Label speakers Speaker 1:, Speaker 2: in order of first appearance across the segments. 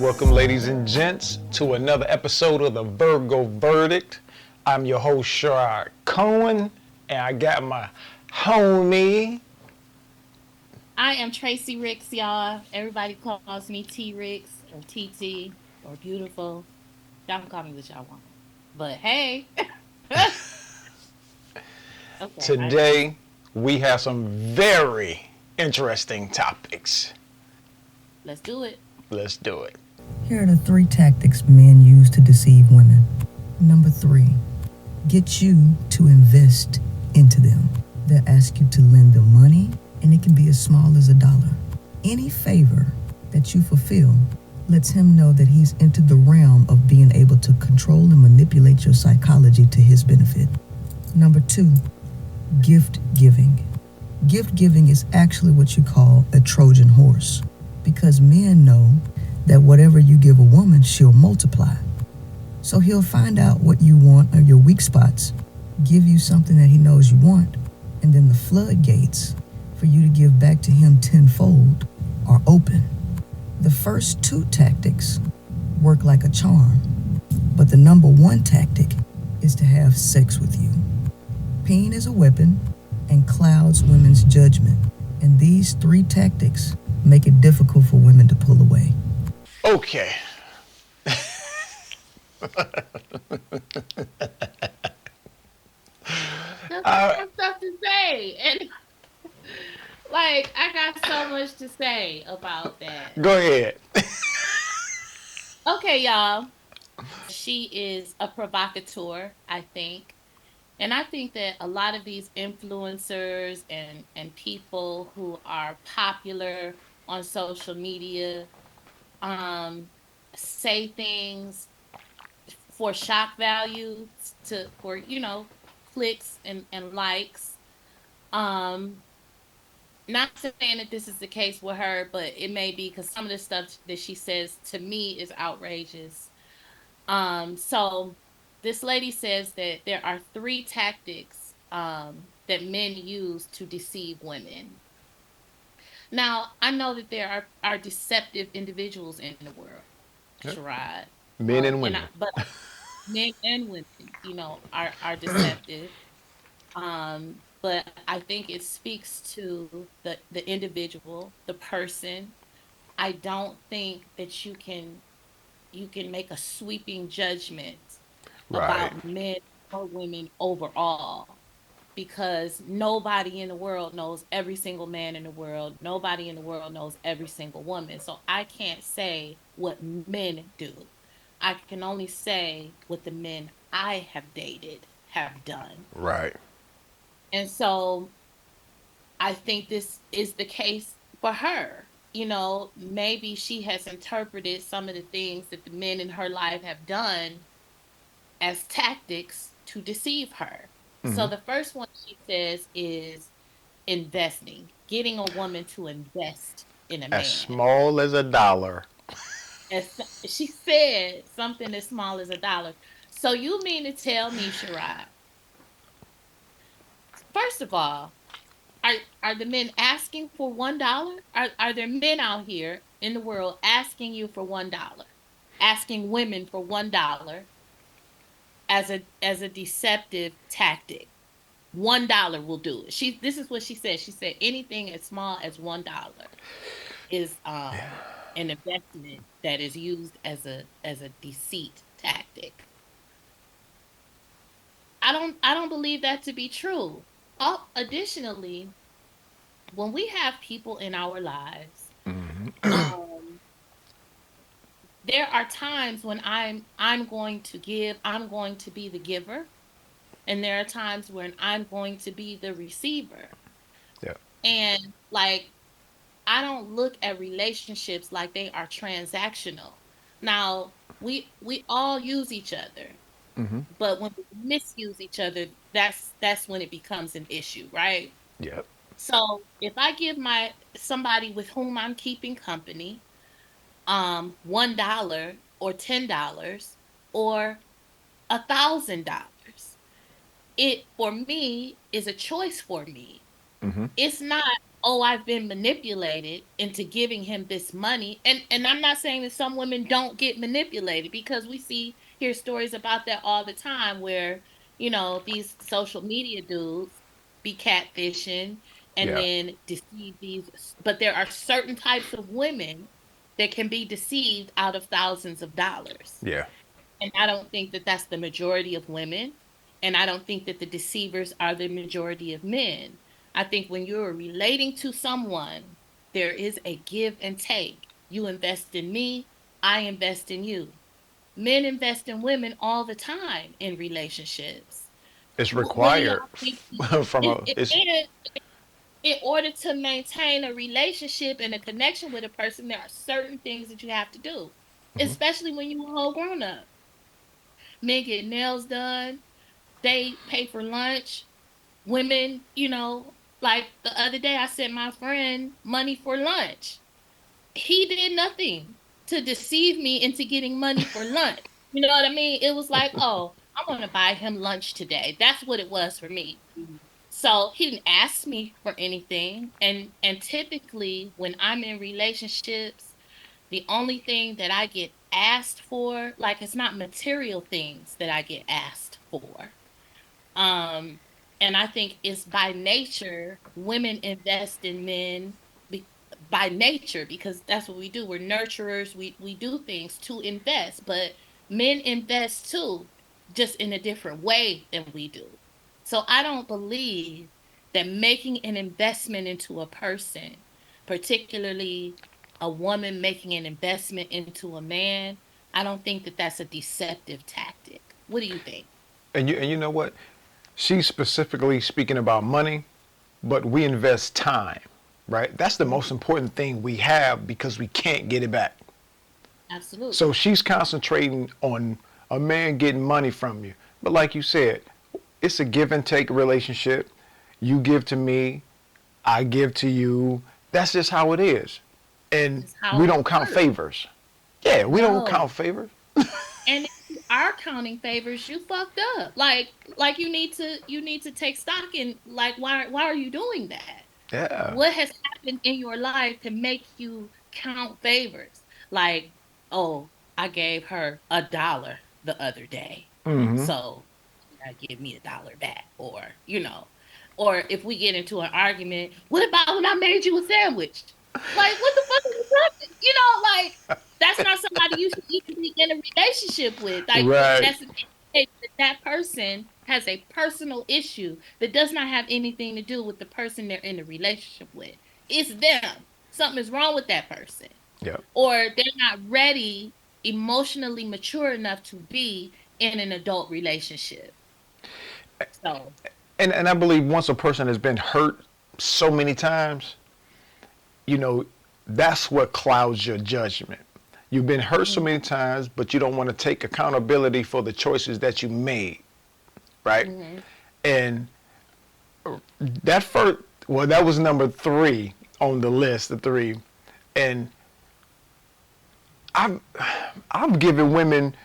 Speaker 1: Welcome, ladies and gents, to another episode of the Virgo Verdict. I'm your host, Sherrod Cohen, and I got my homie.
Speaker 2: I am Tracy Ricks, y'all. Everybody calls me T Ricks or TT or beautiful. Y'all can call me what y'all want. But hey, okay,
Speaker 1: Today, we have some very interesting topics.
Speaker 2: let's do it.
Speaker 1: Let's do it.
Speaker 3: Here are the three tactics men use to deceive women. Number three, get you to invest into them. They'll ask you to lend them money, and it can be as small as $1. Any favor that you fulfill lets him know that he's entered the realm of being able to control and manipulate your psychology to his benefit. Number two, gift giving. Gift giving is actually what you call a Trojan horse because men know that whatever you give a woman, she'll multiply. So he'll find out what you want or your weak spots, give you something that he knows you want, and then the floodgates for you to give back to him tenfold are open. The first two tactics work like a charm, but the number one tactic is to have sex with you. Pain is a weapon and clouds women's judgment, and these three tactics make it difficult for women to pull away.
Speaker 1: Okay.
Speaker 2: Cause I
Speaker 1: Uh,
Speaker 2: got stuff to say, and I got so much to say about that.
Speaker 1: Go ahead.
Speaker 2: Okay, y'all. She is a provocateur, I think. And I think that a lot of these influencers and people who are popular on social media um say things for shock value to for clicks and likes. um Not saying that this is the case with her, but it may be because some of the stuff that she says to me is outrageous. So this lady says that there are three tactics that men use to deceive women. Now, I know that there are deceptive individuals in the world, Sherrod.
Speaker 1: Men and
Speaker 2: And
Speaker 1: women.
Speaker 2: but men and women, are deceptive. But I think it speaks to the individual, the person. I don't think that you can make a sweeping judgment
Speaker 1: Right.
Speaker 2: about men or women overall, because nobody in the world knows every single man in the world. Nobody in the world knows every single woman. So I can't say what men do. I can only say what the men I have dated have done.
Speaker 1: Right.
Speaker 2: And so I think this is the case for her. Maybe she has interpreted some of the things that the men in her life have done as tactics to deceive her. So the first one she says is investing, getting a woman to invest in a
Speaker 1: As
Speaker 2: man.
Speaker 1: small as $1.
Speaker 2: As she said, something as small as $1. So you mean to tell me, Sherrod, first of all, are are the men asking for $1? Are there men out here in the world asking you for $1? Asking women for $1 as a deceptive tactic. $1 will do it. This is what she said. She said anything as small as $1 is an investment that is used as a deceit tactic. I don't believe that to be true. Additionally, when we have people in our lives, um, there are times when I'm going to give, I'm going to be the giver, and there are times when I'm going to be the receiver.
Speaker 1: Yeah.
Speaker 2: And I don't look at relationships like they are transactional. Now, we all use each other, but when we misuse each other, that's when it becomes an issue, right?
Speaker 1: Yep.
Speaker 2: So, if I give my somebody with whom I'm keeping company $1 or $10 or $1,000, it for me is a choice for me. It's not. oh, I've been manipulated into giving him this money. And I'm not saying that some women don't get manipulated, because we hear stories about that all the time where, these social media dudes be catfishing and
Speaker 1: Yeah.
Speaker 2: then deceive these. But there are certain types of women that can be deceived out of thousands of dollars.
Speaker 1: Yeah.
Speaker 2: And I don't think that that's the majority of women. And I don't think that the deceivers are the majority of men. I think when you're relating to someone, there is a give and take. You invest in me, I invest in you. Men invest in women all the time in relationships.
Speaker 1: It's
Speaker 2: What do
Speaker 1: required
Speaker 2: y'all think?
Speaker 1: from a. It's
Speaker 2: In order to maintain a relationship and a connection with a person, there are certain things that you have to do,
Speaker 1: Mhm.
Speaker 2: especially when you're a whole grown up. Men get nails done, they pay for lunch. Women, like the other day, I sent my friend money for lunch. He did nothing to deceive me into getting money for lunch. You know what I mean? It was like, oh, I'm going to buy him lunch today. That's what it was for me. So he didn't ask me for anything. And typically when I'm in relationships, the only thing that I get asked for, like, it's not material things that I get asked for. Um, and I think it's by nature, women invest in men be, by nature, because that's what we do. We're nurturers. We do things to invest, but men invest too, just in a different way than we do. So I don't believe that making an investment into a person, particularly a woman making an investment into a man, I don't think that that's a deceptive tactic. What do you think?
Speaker 1: and you know what? She's specifically speaking about money, but we invest time, right? That's the most important thing we have because we can't get it back. So
Speaker 2: Absolutely.
Speaker 1: she's concentrating on a man getting money from you. But like you said, it's a give and take relationship. You give to me, I give to you. That's just how it is. And
Speaker 2: Is how
Speaker 1: we
Speaker 2: it
Speaker 1: don't count
Speaker 2: works.
Speaker 1: favors. Yeah, we don't
Speaker 2: No.
Speaker 1: count favors.
Speaker 2: And if you are counting favors, you fucked up. Like you need to take stock in, like, why are you doing that?
Speaker 1: Yeah.
Speaker 2: What has happened in your life to make you count favors? Like, oh, I gave her $1 the other day.
Speaker 1: Hmm.
Speaker 2: So give me $1 back. Or if we get into an argument, what about when I made you a sandwich? Like, what the fuck is you talking? Like, that's not somebody you should even be in a relationship with. Like,
Speaker 1: Right.
Speaker 2: that's an indication that person has a personal issue that does not have anything to do with the person they're in a relationship with. It's them. Something is wrong with that person.
Speaker 1: Yep.
Speaker 2: Or they're not ready, emotionally mature enough to be in an adult relationship. So,
Speaker 1: And I believe once a person has been hurt so many times, you know, that's what clouds your judgment. You've been hurt so many times, but you don't want to take accountability for the choices that you made, right?
Speaker 2: mm-hmm.
Speaker 1: And that first, well, that was number three on the list, the three. And I've, I've given women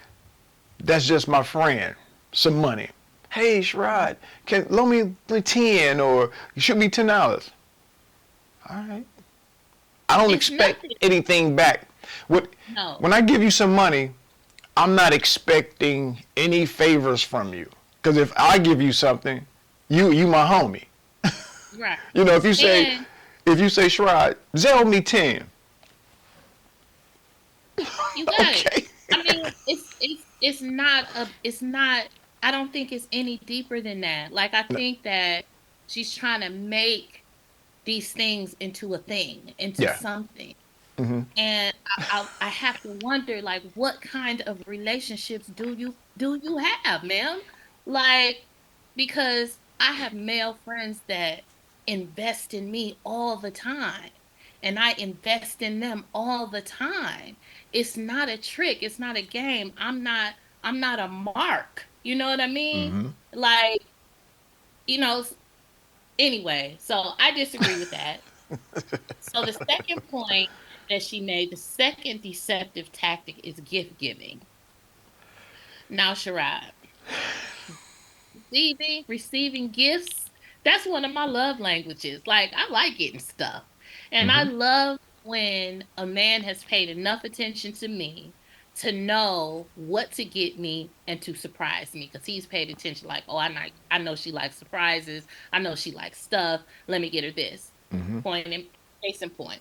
Speaker 1: that's just my friend some money. Hey, Sherrod, can loan me 10 or you shoot me $10. All right. I don't
Speaker 2: It's
Speaker 1: expect
Speaker 2: nothing.
Speaker 1: anything back. What,
Speaker 2: No.
Speaker 1: when I give you some money, I'm not expecting any favors from you. Because if I give you something, you my homie.
Speaker 2: Right.
Speaker 1: You know,
Speaker 2: And
Speaker 1: if you say, Sherrod, zell me 10.
Speaker 2: you got it.
Speaker 1: Okay.
Speaker 2: I mean, it's not, I don't think it's any deeper than that. Like, I
Speaker 1: No,
Speaker 2: think that she's trying to make these things into a thing, into
Speaker 1: yeah.
Speaker 2: something.
Speaker 1: Hmm.
Speaker 2: And I have to wonder, like, what kind of relationships do you have, ma'am? Like, because I have male friends that invest in me all the time, and I invest in them all the time. It's not a trick, it's not a game. I'm not a mark. You know what I mean?
Speaker 1: Hmm.
Speaker 2: Like, you know, anyway, so I disagree with that. So the second point that she made, the second deceptive tactic is gift giving. Now, Sharad, receiving gifts, That's one of my love languages. Like, I like getting stuff. And I
Speaker 1: Hmm.
Speaker 2: love when a man has paid enough attention to me to know what to get me and to surprise me. Because he's paid attention, like, oh, I know she likes surprises. I know she likes stuff. Let me get her this.
Speaker 1: Hmm.
Speaker 2: Point in case in point.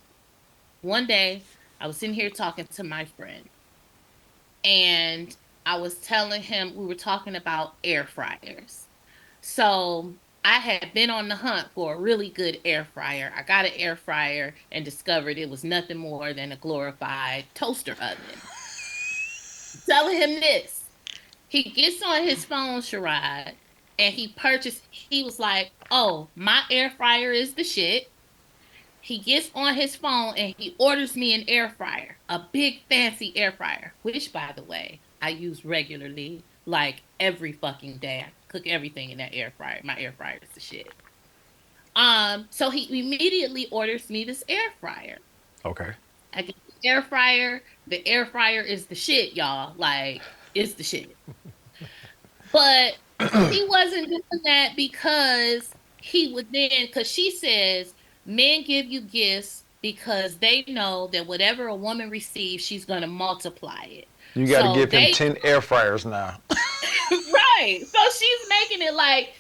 Speaker 2: One day, I was sitting here talking to my friend, and I was telling him we were talking about air fryers. So I had been on the hunt for a really good air fryer. I got an air fryer and discovered it was nothing more than a glorified toaster oven. Telling him this. He gets on his phone, Sherrod, and he was like, oh, my air fryer is the shit. He gets on his phone and he orders me an air fryer, a big fancy air fryer, which, by the way, I use regularly, like every fucking day. I cook everything in that air fryer. My air fryer is the shit. So he immediately orders me this air fryer.
Speaker 1: Okay.
Speaker 2: I get the air fryer. The air fryer is the shit, y'all. Like, it's the shit. But he wasn't doing that because he would then, because she says men give you gifts because they know that whatever a woman receives, she's going to multiply it.
Speaker 1: You got to
Speaker 2: So
Speaker 1: give him
Speaker 2: they,
Speaker 1: 10 air fryers now.
Speaker 2: right. So she's making it like,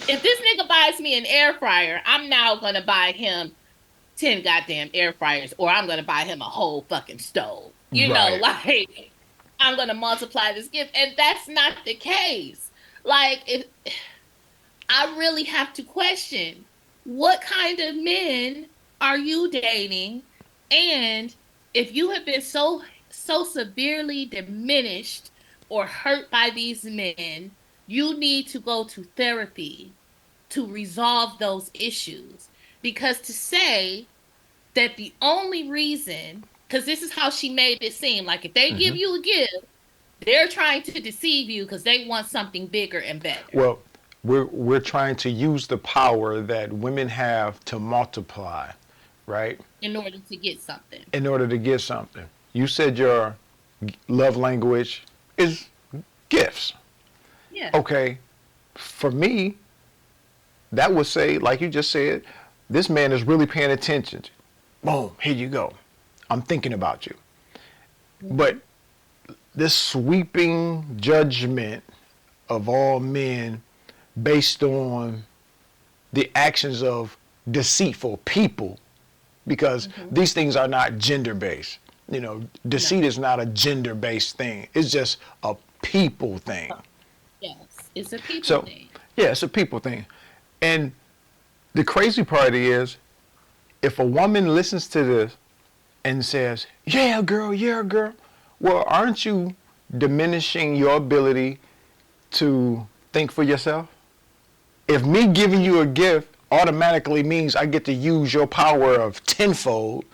Speaker 2: if this nigga buys me an air fryer, I'm now going to buy him 10 goddamn air fryers, or I'm going to buy him a whole fucking stove. You know,
Speaker 1: Right.
Speaker 2: like, I'm going to multiply this gift. And that's not the case. Like, if I really have to question what kind of men are you dating? And if you have been so severely diminished or hurt by these men, you need to go to therapy to resolve those issues. Because to say that the only reason, because this is how she made it seem, like if they give
Speaker 1: Hmm.
Speaker 2: you a gift, they're trying to deceive you because they want something bigger and better
Speaker 1: Well, we're trying to use the power that women have to multiply, right?
Speaker 2: in order to get something.
Speaker 1: In order to get something. You said your love language is gifts.
Speaker 2: Yeah.
Speaker 1: Okay. For me, that would say, like you just said, this man is really paying attention. Boom, here you go. I'm thinking about you. But
Speaker 2: Mhm.
Speaker 1: this sweeping judgment of all men based on the actions of deceitful people, because
Speaker 2: Mhm.
Speaker 1: these things are not gender based. You know,
Speaker 2: No.
Speaker 1: deceit is not a gender based thing, it's just a people thing.
Speaker 2: Yes. It's a people
Speaker 1: So,
Speaker 2: thing.
Speaker 1: yeah, it's a people thing. And the crazy part is, if a woman listens to this and says, yeah, girl, well, aren't you diminishing your ability to think for yourself? If me giving you a gift automatically means I get to use your power of tenfold.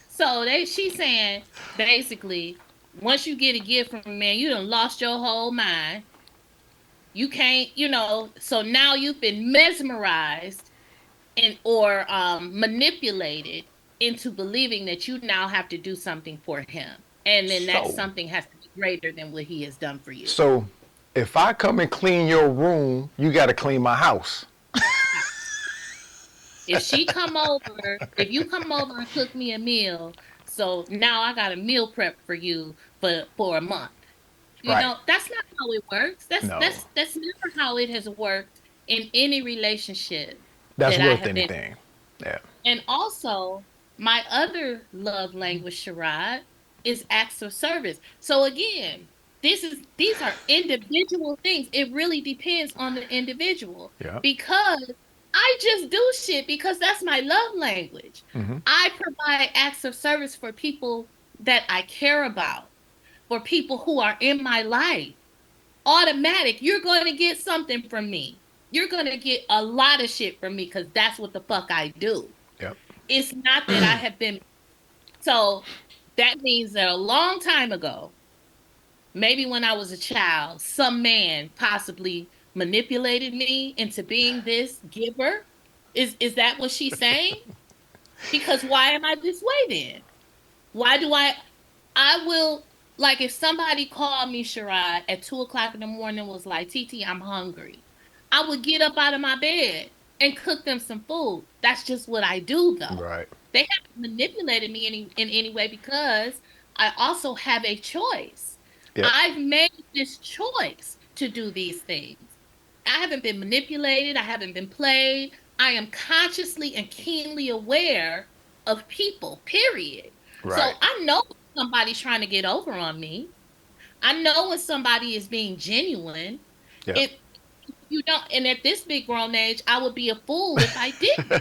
Speaker 2: So she's saying basically, once you get a gift from a man, you done lost your whole mind. You can't, so now you've been mesmerized and or manipulated into believing that you now have to do something for him. And then that
Speaker 1: So,
Speaker 2: something has to be greater than what he has done for you.
Speaker 1: so if I come and clean your room, you got to clean my house.
Speaker 2: If you come over and cook me a meal, so now I got a meal prep for you for a month.
Speaker 1: Right.
Speaker 2: That's not how it works. That's
Speaker 1: No,
Speaker 2: that's that's never how it has worked in any relationship
Speaker 1: that's
Speaker 2: that I
Speaker 1: worth
Speaker 2: have been.
Speaker 1: anything. Yeah.
Speaker 2: And also, my other love language, Sharad, is acts of service. So again, these are individual things. It really depends on the individual
Speaker 1: Yeah.
Speaker 2: because I just do shit because that's my love language.
Speaker 1: Hmm.
Speaker 2: I provide acts of service for people that I care about, for people who are in my life. Automatic, you're going to get something from me. You're going to get a lot of shit from me because that's what the fuck I do.
Speaker 1: Yep.
Speaker 2: It's not that I have been. So that means that a long time ago, maybe when I was a child, some man possibly manipulated me into being this giver. Is that what she's saying? Because why am I this way then? Why do I will, like, if somebody called me, Sharad, at 2 o'clock in the morning, was like, TT, I'm hungry. I would get up out of my bed and cook them some food. That's just what I do, though.
Speaker 1: Right.
Speaker 2: They haven't manipulated me in any way because I also have a choice.
Speaker 1: Yep.
Speaker 2: I've made this choice to do these things. I haven't been manipulated. I haven't been played. I am consciously and keenly aware of people, period. So
Speaker 1: Right.
Speaker 2: I know when somebody's trying to get over on me. I know when somebody is being genuine.
Speaker 1: Yep.
Speaker 2: If you don't, and at this big grown age, I would be a fool if I didn't.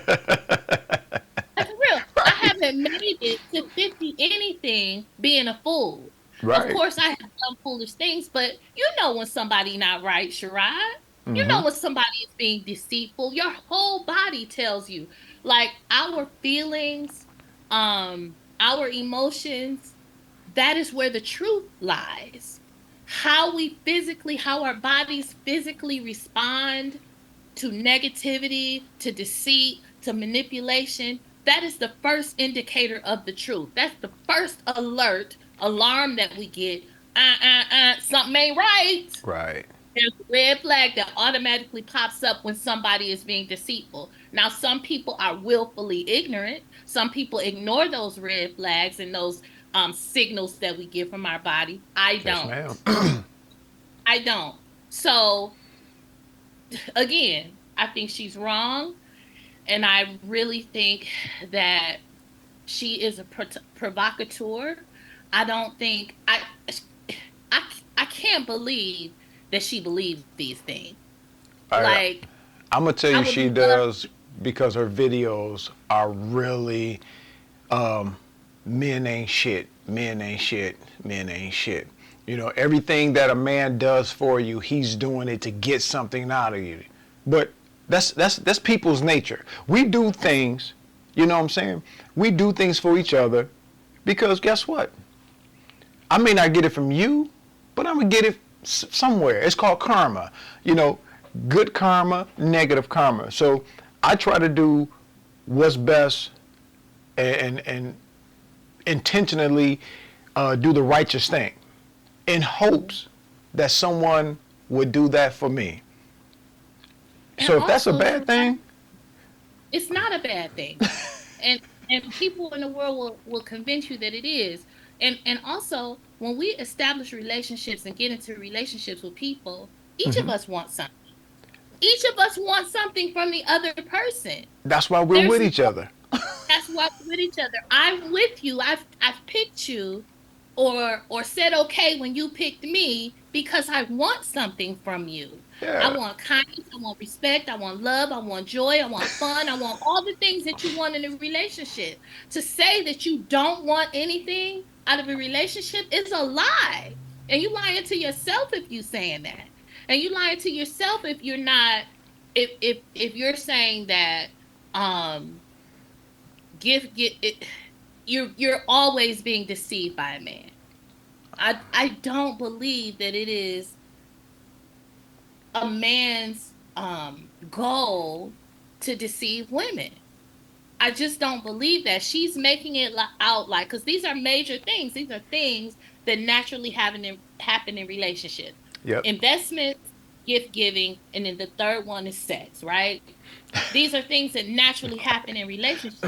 Speaker 2: That's real. I haven't made it to 50 anything being a fool. Of
Speaker 1: Right.
Speaker 2: course, I have done foolish things, but you know when somebody not right, Sherrod. You know
Speaker 1: Hmm.
Speaker 2: when somebody is being deceitful. Your whole body tells you. Like our feelings, our emotions, that is where the truth lies. How our bodies physically respond to negativity, to deceit, to manipulation, that is the first indicator of the truth. That's the first alarm that we get. Something ain't right.
Speaker 1: Right.
Speaker 2: There's a red flag that automatically pops up when somebody is being deceitful. Now, some people are willfully ignorant. Some people ignore those red flags and those signals that we get from our body. I
Speaker 1: Yes,
Speaker 2: don't.
Speaker 1: ma'am.
Speaker 2: I don't. So, again, I think she's wrong. And I really think that she is a provocateur. I don't think I I can't believe that she believes these things.
Speaker 1: I,
Speaker 2: Like
Speaker 1: I'm gonna tell
Speaker 2: I
Speaker 1: you,
Speaker 2: would
Speaker 1: she
Speaker 2: love.
Speaker 1: does because her videos are really men ain't shit, men ain't shit, men ain't shit. You know, everything that a man does for you, he's doing it to get something out of you. But that's people's nature. We do things, you know what I'm saying? We do things for each other because guess what? I may not get it from you, but I'm gonna get it somewhere. It's called karma. You know, good karma, negative karma. So I try to do what's best and intentionally do the righteous thing in hopes that someone would do that for me.
Speaker 2: And
Speaker 1: So if that's a
Speaker 2: also,
Speaker 1: bad thing,
Speaker 2: it's not a bad thing. And people in the world will convince you that it is. And also, when we establish relationships and get into relationships with people, each of
Speaker 1: mhm,
Speaker 2: us wants something. Each of us wants something from the other person.
Speaker 1: that's why we're
Speaker 2: There's
Speaker 1: with
Speaker 2: no,
Speaker 1: each other.
Speaker 2: that's why we're with each other. I'm with you. I've picked you or said okay when you picked me because I want something from you. I
Speaker 1: Yeah.
Speaker 2: want kindness, I want respect, I want love, I want joy, I want fun, I want all the things that you want in a relationship. To say that you don't want anything out of a relationship is a lie. And you lying to yourself if you saying that. And you lying to yourself if you're not if you're saying that um get it you're always being deceived by a man. I don't believe that it is a man's goal to deceive women. I just don't believe that. She's making it out like because these are major things. These are things that naturally happen in relationships.
Speaker 1: Yep.
Speaker 2: Investments, gift giving, and then the third one is sex, right? These are things that naturally happen in relationships.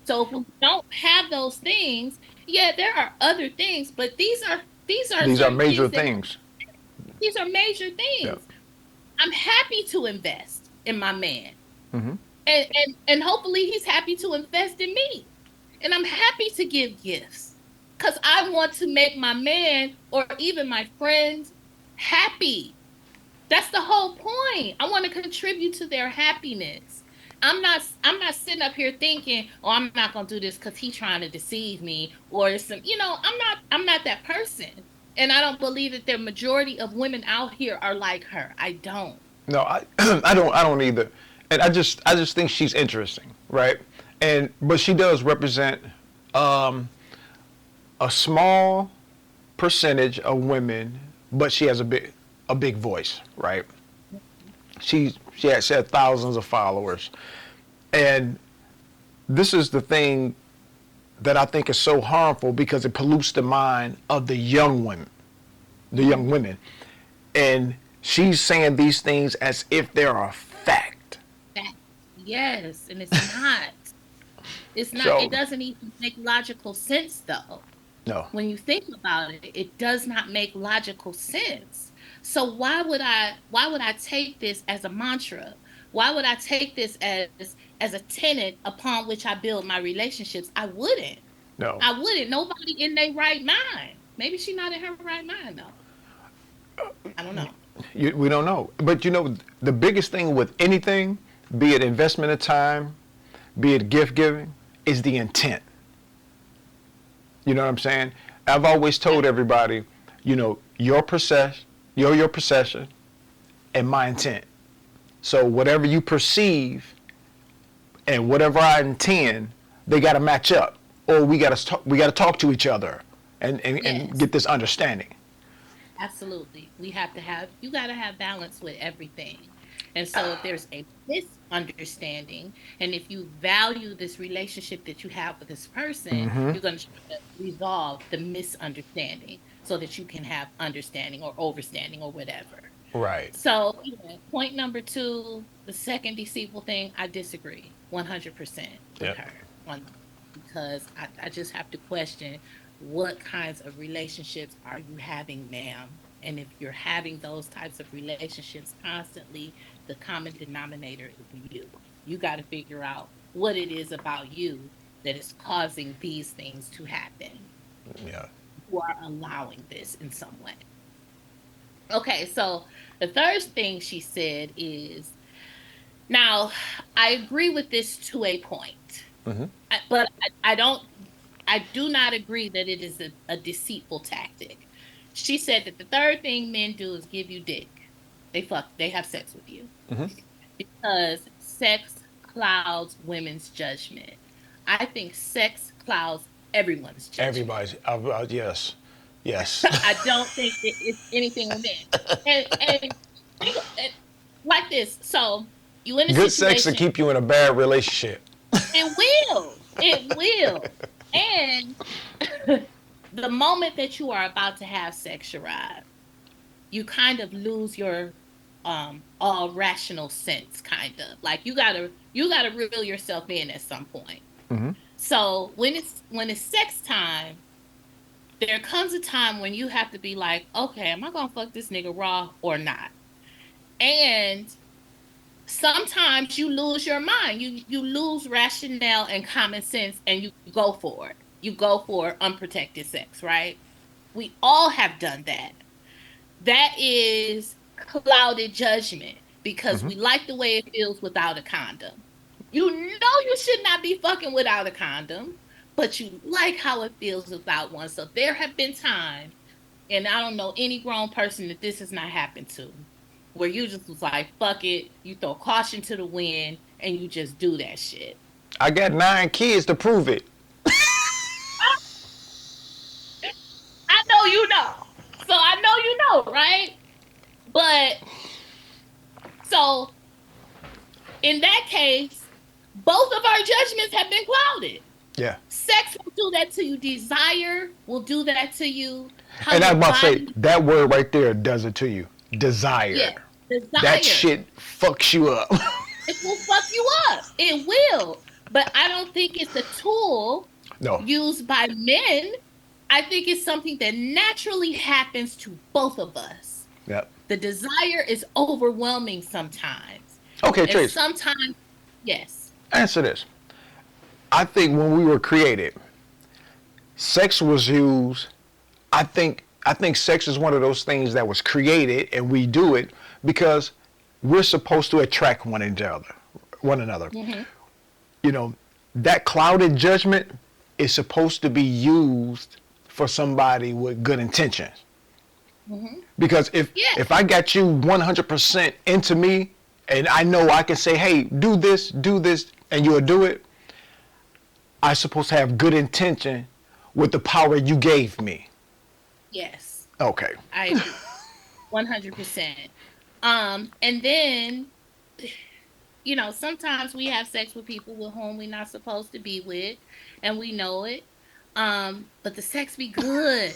Speaker 2: So if we don't have those things, yeah, there are other things, but these are
Speaker 1: These are
Speaker 2: certain
Speaker 1: major
Speaker 2: things that
Speaker 1: things.
Speaker 2: these are major
Speaker 1: Yep.
Speaker 2: things. I'm happy to invest in my man.
Speaker 1: Hmm.
Speaker 2: And hopefully he's happy to invest in me. And I'm happy to give gifts cuz I want to make my man or even my friends happy. That's the whole point. I want to contribute to their happiness. I'm not sitting up here thinking, "Oh, I'm not going to do this cuz he's trying to deceive me or it's some, I'm not that person." And I don't believe that the majority of women out here are like her. I don't.
Speaker 1: No, I I don't either. And I just think she's interesting, right? And but she does represent um, a small percentage of women, but she has a big voice, right? She had thousands of followers, and this is the thing that I think is so harmful because it pollutes the mind of the young women, and She's saying these things as if they're a fact.
Speaker 2: That, yes, and it's not. It's not. It
Speaker 1: So,
Speaker 2: doesn't even make logical sense, though.
Speaker 1: no.
Speaker 2: When you think about it, it does not make logical sense. So why would I take this as a mantra? Why would I take this as a tenet upon which I build my relationships? I wouldn't.
Speaker 1: No.
Speaker 2: I wouldn't. Nobody in their right mind. Maybe she's not in her right mind though. I don't know.
Speaker 1: We don't know. But the biggest thing with anything, be it investment of time, be it gift giving, is the intent. You know what I'm saying? I've always told everybody, your process, your possession, and my intent. So whatever you perceive and whatever I intend, they got to match up, or we got to talk to each other and
Speaker 2: Yes.
Speaker 1: get this understanding.
Speaker 2: Absolutely. You got to have balance with everything. And so if there's a misunderstanding, and if you value this relationship that you have with this person,
Speaker 1: Mm-hmm.
Speaker 2: you're going to try to resolve the misunderstanding so that you can have understanding or overstanding or whatever.
Speaker 1: Right.
Speaker 2: So, yeah, point number two, the second deceitful thing, I disagree 100% with
Speaker 1: Yep.
Speaker 2: her on because I just have to question what kinds of relationships are you having, ma'am? And if you're having those types of relationships constantly, the common denominator is you. You got to figure out what it is about you that is causing these things to happen.
Speaker 1: Yeah.
Speaker 2: You are allowing this in some way. Okay, so the third thing she said is now I agree with this to a point,
Speaker 1: Mm-hmm.
Speaker 2: but I don't, I do not agree that it is a deceitful tactic. She said that the third thing men do is give you dick. They have sex with you
Speaker 1: Mm-hmm.
Speaker 2: because sex clouds women's judgment. I think sex clouds everyone's judgment.
Speaker 1: Everybody's. Yes. Yes.
Speaker 2: I don't think it's anything with men. And like this. So you in a
Speaker 1: Good sex to
Speaker 2: situation.
Speaker 1: keep you in a bad relationship.
Speaker 2: It will. It will. And the moment that you are about to have sex, Sharad, you kind of lose your all rational sense, kind of. Like you gotta reel yourself in at some point.
Speaker 1: Mm-hmm.
Speaker 2: So when it's sex time, there comes a time when you have to be like, okay, am I gonna fuck this nigga raw or not? And sometimes you lose your mind. You lose rationale and common sense and you go for it. You go for unprotected sex, right? We all have done that. That is clouded judgment because
Speaker 1: Mm-hmm.
Speaker 2: we like the way it feels without a condom. You know you should not be fucking without a condom, but you like how it feels without one. So there have been times, and I don't know any grown person that this has not happened to, where you just was like, fuck it, you throw caution to the wind and you just do that shit.
Speaker 1: I got 9 kids to prove it.
Speaker 2: I know you know. So I know you know, right? But so in that case, both of our judgments have been clouded.
Speaker 1: Yeah.
Speaker 2: Sex will do that to you. Desire will do that to you. How
Speaker 1: And I
Speaker 2: your
Speaker 1: was about to say,
Speaker 2: body,
Speaker 1: that word right there does it to you. Desire.
Speaker 2: yeah,
Speaker 1: That
Speaker 2: desire.
Speaker 1: shit fucks you up.
Speaker 2: It will fuck you up. It will. But I don't think it's a tool
Speaker 1: No.
Speaker 2: used by men. I think it's something that naturally happens to both of us.
Speaker 1: Yep.
Speaker 2: The desire is overwhelming sometimes.
Speaker 1: Okay,
Speaker 2: And
Speaker 1: Trace,
Speaker 2: sometimes, yes.
Speaker 1: answer this. I think when we were created, sex was used. I think sex is one of those things that was created, and we do it because we're supposed to attract one another.
Speaker 2: Mm-hmm.
Speaker 1: That clouded judgment is supposed to be used for somebody with good intentions.
Speaker 2: Mm-hmm.
Speaker 1: Because if
Speaker 2: Yeah.
Speaker 1: if I got you 100% into me, and I know I can say, hey, do this, and you'll do it, I'm supposed to have good intention with the power you gave me.
Speaker 2: Yes.
Speaker 1: Okay.
Speaker 2: I agree. 100%. And then, sometimes we have sex with people with whom we're not supposed to be with, and we know it. But the sex be good.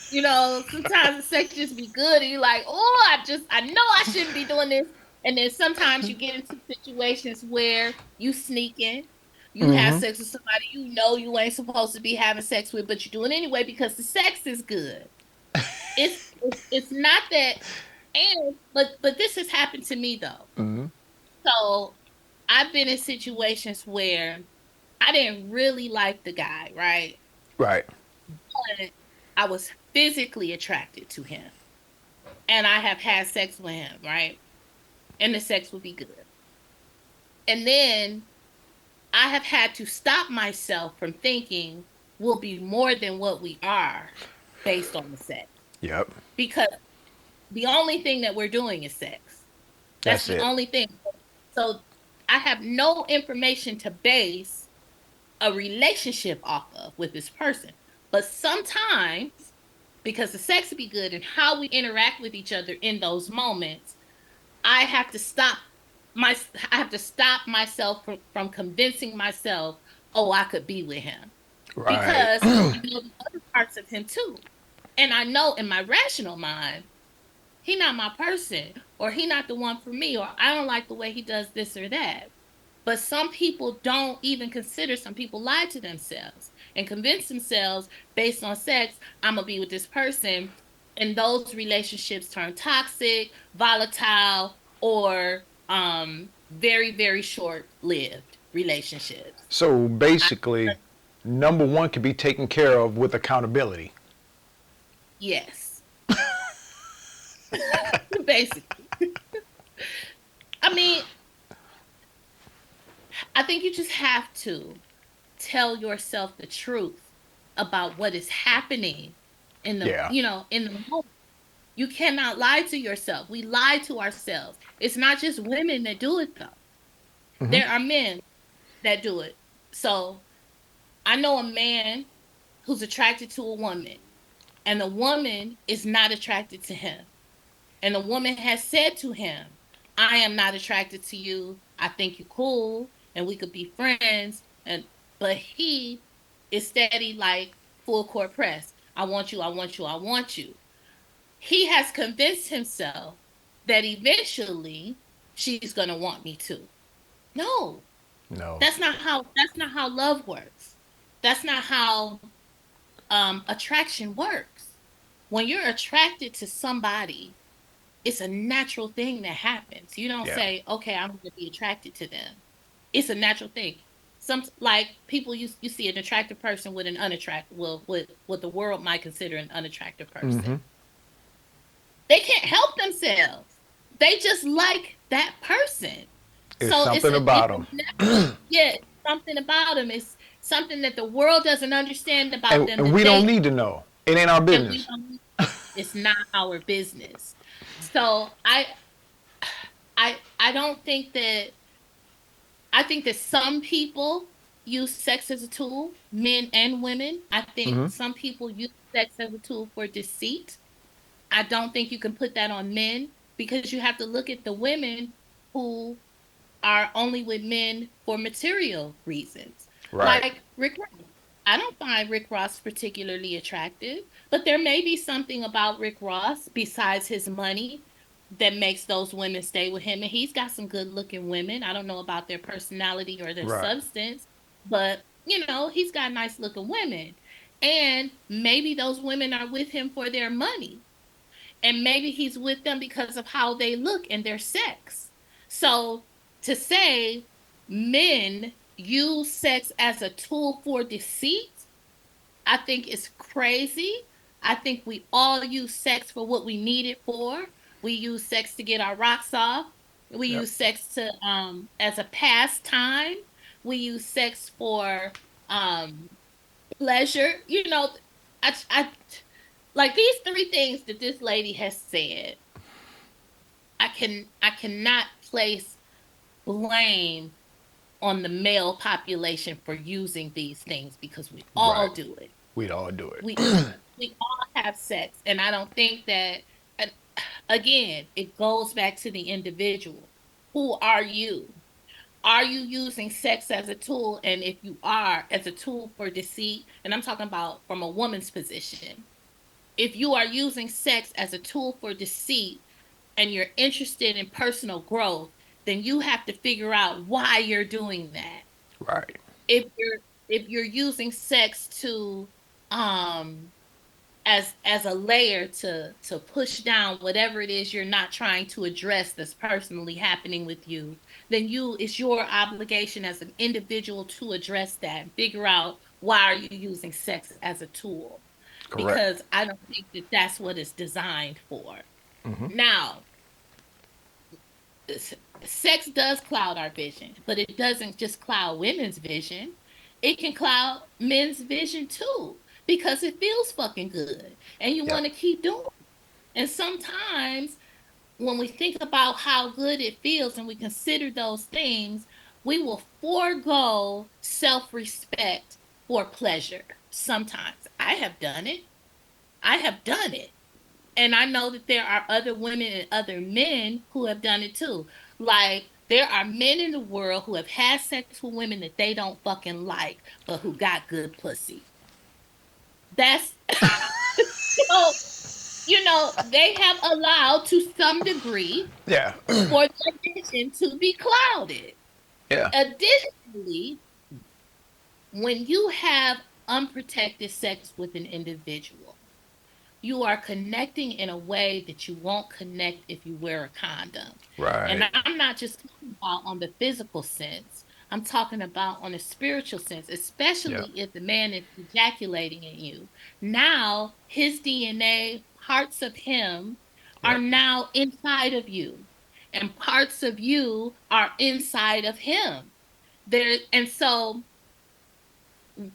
Speaker 2: Sometimes the sex just be good, and you're like, oh, I know I shouldn't be doing this. And then sometimes you get into situations where you sneak in, you have
Speaker 1: Mm-hmm.
Speaker 2: sex with somebody you ain't supposed to be having sex with, but you do it anyway because the sex is good. It's not that, but this has happened to me though.
Speaker 1: Mm-hmm.
Speaker 2: So I've been in situations where I didn't really like the guy, right?
Speaker 1: Right.
Speaker 2: But I was physically attracted to him. And I have had sex with him, right? And the sex would be good. And then I have had to stop myself from thinking we'll be more than what we are based on the sex.
Speaker 1: Yep.
Speaker 2: Because the only thing that we're doing is sex. That's
Speaker 1: That's
Speaker 2: the
Speaker 1: it.
Speaker 2: only thing. So I have no information to base a relationship off of with this person. But sometimes, because the sex would be good and how we interact with each other in those moments, I have to stop I have to stop myself from convincing myself, oh, I could be with him.
Speaker 1: Right.
Speaker 2: Because I know the other parts of him too. And I know in my rational mind, he not my person, or he not the one for me, or I don't like the way he does this or that. But some people don't even consider, some people lie to themselves and convince themselves based on sex, I'm going to be with this person. And those relationships turn toxic, volatile, or very, very short lived relationships.
Speaker 1: So
Speaker 2: I,
Speaker 1: basically, number one can be taken care of with accountability.
Speaker 2: yes, basically. I mean, I think you just have to tell yourself the truth about what is happening
Speaker 1: Yeah.
Speaker 2: in the moment. You cannot lie to yourself. We lie to ourselves. It's not just women that do it though.
Speaker 1: Mm-hmm.
Speaker 2: There are men that do it. So I know a man who's attracted to a woman, and the woman is not attracted to him. And the woman has said to him, I am not attracted to you. I think you're cool and we could be friends. But he is steady like full court press. I want you, I want you, I want you. He has convinced himself that eventually she's gonna want me too. No,
Speaker 1: No.
Speaker 2: that's not how love works. That's not how attraction works. When you're attracted to somebody, it's a natural thing that happens. You don't
Speaker 1: Yeah.
Speaker 2: say, okay, I'm going to be attracted to them. It's a natural thing. Some like people you see an attractive person with an unattractive, well, with what the world might consider an unattractive person.
Speaker 1: Mm-hmm.
Speaker 2: They can't help themselves. They just like that person.
Speaker 1: It's
Speaker 2: So
Speaker 1: something
Speaker 2: it's
Speaker 1: about
Speaker 2: a
Speaker 1: them.
Speaker 2: natural, yeah, something about them. It's something that the world doesn't understand about them
Speaker 1: And
Speaker 2: that
Speaker 1: we don't
Speaker 2: they
Speaker 1: need to know. It ain't our
Speaker 2: and we
Speaker 1: business.
Speaker 2: don't. It's not our business. So I don't think that I think that some people use sex as a tool, men and women. I think
Speaker 1: Mm-hmm.
Speaker 2: some people use sex as a tool for deceit. I don't think you can put that on men because you have to look at the women who are only with men for material reasons.
Speaker 1: Right.
Speaker 2: Like Rick Ross. I don't find Rick Ross particularly attractive, but there may be something about Rick Ross besides his money that makes those women stay with him. And he's got some good looking women. I don't know about their personality or their
Speaker 1: Right.
Speaker 2: substance, but he's got nice looking women. And maybe those women are with him for their money. And maybe he's with them because of how they look and their sex. So to say men use sex as a tool for deceit, I think is crazy. I think we all use sex for what we need it for. We use sex to get our rocks off. We
Speaker 1: Yep.
Speaker 2: use sex to as a pastime. We use sex for um pleasure. I like these three things that this lady has said. I cannot place blame on the male population for using these things because we
Speaker 1: Right.
Speaker 2: all do it.
Speaker 1: We'd all do it.
Speaker 2: We we all have sex, and I don't think that. And again, it goes back to the individual. Who are you? Are you using sex as a tool? And if you are, as a tool for deceit, and I'm talking about from a woman's position, If you are using sex as a tool for deceit and you're interested in personal growth, then you have to figure out why you're doing that.
Speaker 1: Right.
Speaker 2: If you're using sex to um as a layer to push down whatever it is you're not trying to address that's personally happening with you, then it's your obligation as an individual to address that and figure out why are you using sex as a tool,
Speaker 1: Correct.
Speaker 2: because I don't think that that's what it's designed for.
Speaker 1: Hmm.
Speaker 2: Now, s- sex does cloud our vision, but it doesn't just cloud women's vision. It can cloud men's vision too, because it feels fucking good and you
Speaker 1: Yeah.
Speaker 2: want to keep doing it. And sometimes when we think about how good it feels and we consider those things, we will forego self respect for pleasure. Sometimes I have done it. I have done it. And I know that there are other women and other men who have done it too. Like, there are men in the world who have had sex with women that they don't fucking like, but who got good pussy. That's, so, they have allowed to some degree
Speaker 1: Yeah.
Speaker 2: for their vision to be clouded.
Speaker 1: Yeah.
Speaker 2: Additionally, when you have unprotected sex with an individual, you are connecting in a way that you won't connect if you wear a condom. And
Speaker 1: Right.
Speaker 2: I'm not just talking about on the physical sense. I'm talking about on a spiritual sense,
Speaker 1: Yeah.
Speaker 2: especially if the man is ejaculating in you. Now, his DNA, parts of him are
Speaker 1: Yep.
Speaker 2: now inside of you, and parts of you are inside of him. And so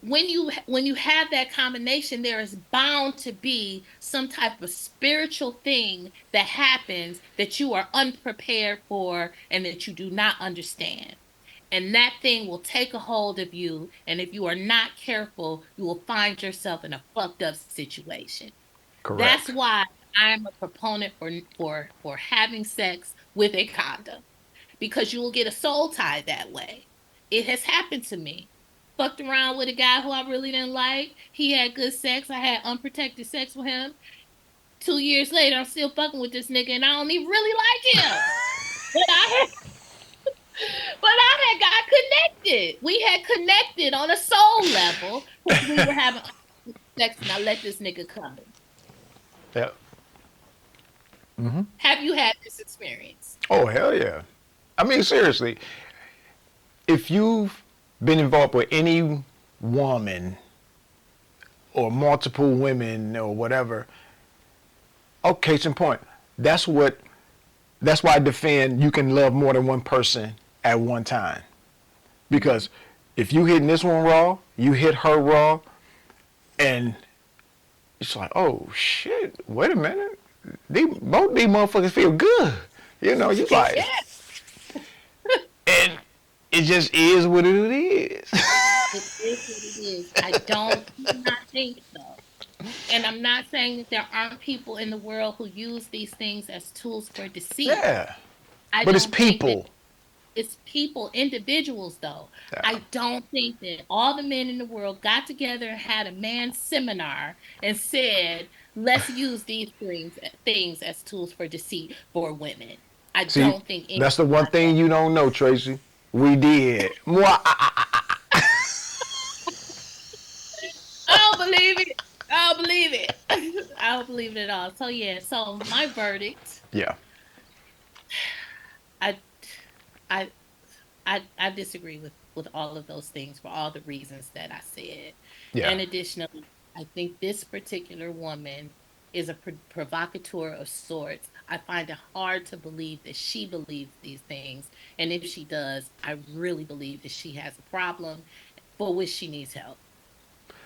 Speaker 2: when you have that combination, there is bound to be some type of spiritual thing that happens that you are unprepared for and that you do not understand, and that thing will take a hold of you, and if you are not careful, you will find yourself in a fucked up situation. That's
Speaker 1: Correct.
Speaker 2: why I'm a proponent for having sex with a condom, because you will get a soul tie that way. It has happened to me. Fucked around with a guy who I really didn't like. He had good sex. I had unprotected sex with him. 2 years later, I'm still fucking with this nigga, and I don't even really like him. But I had got connected. We had connected on a soul level because we were having sex, and I let this nigga come in.
Speaker 1: Yep. Hmm.
Speaker 2: Have you had this experience?
Speaker 1: Oh hell yeah. I mean seriously, if you've been involved with any woman or multiple women or whatever, oh, case in point, that's what that's why I defend you can love more than one person at one time. Because if you hitting this one raw, you hit her raw, and it's like, oh shit, wait a minute. Both these motherfuckers feel good. You like,
Speaker 2: Yeah,
Speaker 1: and it just is what it is.
Speaker 2: it is what it is. I do not think so. And I'm not saying that there aren't people in the world who use these things as tools for deceit.
Speaker 1: Yeah.
Speaker 2: I
Speaker 1: But it's
Speaker 2: don't think that
Speaker 1: people.
Speaker 2: it's people, individuals, though.
Speaker 1: Yeah.
Speaker 2: I don't think that all the men in the world got together and had a man seminar and said, let's use these things as tools for deceit for women. I
Speaker 1: See,
Speaker 2: don't think
Speaker 1: that's the
Speaker 2: anyone
Speaker 1: one
Speaker 2: got that.
Speaker 1: thing you don't know, Tracy. We did. Mwah.
Speaker 2: I don't believe it. I don't believe it. I don't believe it at all. So yeah, so my verdict,
Speaker 1: Yeah.
Speaker 2: I I I disagree with all of those things for all the reasons that I said.
Speaker 1: Yeah.
Speaker 2: And additionally, I think this particular woman is a provocateur of sorts. I find it hard to believe that she believes these things. And if she does, I really believe that she has a problem for which she needs help.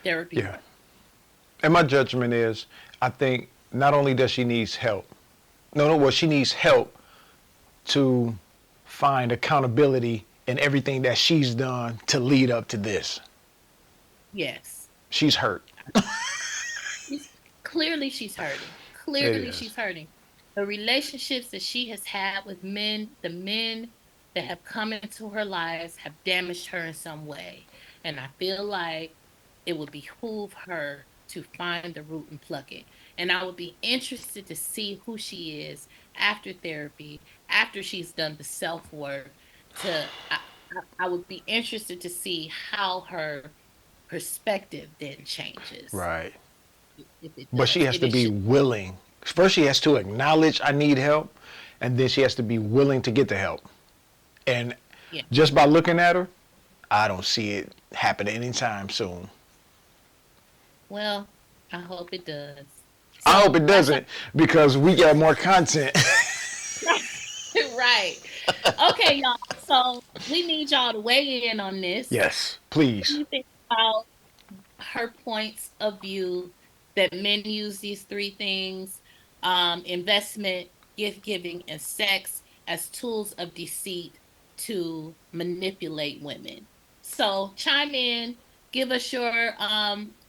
Speaker 2: Therapy
Speaker 1: Yeah.
Speaker 2: work.
Speaker 1: And my judgment is, I think not only does she needs help, no, well, she needs help to find accountability in everything that she's done to lead up to this.
Speaker 2: Yes.
Speaker 1: She's hurt.
Speaker 2: She's, clearly she's hurting.
Speaker 1: It
Speaker 2: Clearly
Speaker 1: is.
Speaker 2: she's hurting. The relationships that she has had with men, the men that have come into her lives have damaged her in some way. And I feel like it would behoove her to find the root and pluck it. And I would be interested to see who she is after therapy, after she's done the self work. I would be interested to see how her perspective then changes.
Speaker 1: Right.
Speaker 2: If it
Speaker 1: But she
Speaker 2: does,
Speaker 1: has
Speaker 2: if
Speaker 1: to
Speaker 2: it
Speaker 1: be
Speaker 2: should.
Speaker 1: willing. First, she has to acknowledge I need help, and then she has to be willing to get the help. And
Speaker 2: Yeah.
Speaker 1: just by looking at her, I don't see it happening anytime soon.
Speaker 2: Well, I hope it does.
Speaker 1: I hope
Speaker 2: So
Speaker 1: it
Speaker 2: that's
Speaker 1: doesn't because we got more content.
Speaker 2: right. Okay, y'all. So we need y'all to weigh in on this.
Speaker 1: Yes,
Speaker 2: What do
Speaker 1: please.
Speaker 2: you think about her points of view that men use these three things, investment, gift giving, and sex, as tools of deceit to manipulate women? So chime in, give us your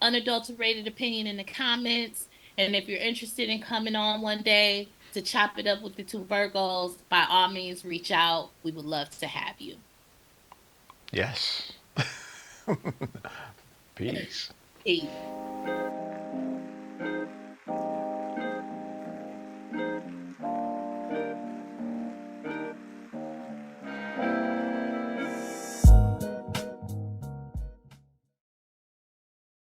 Speaker 2: unadulterated opinion in the comments. And if you're interested in coming on one day to chop it up with the two Virgos, by all means, reach out. We would love to have you.
Speaker 1: Yes. Peace.
Speaker 2: Peace.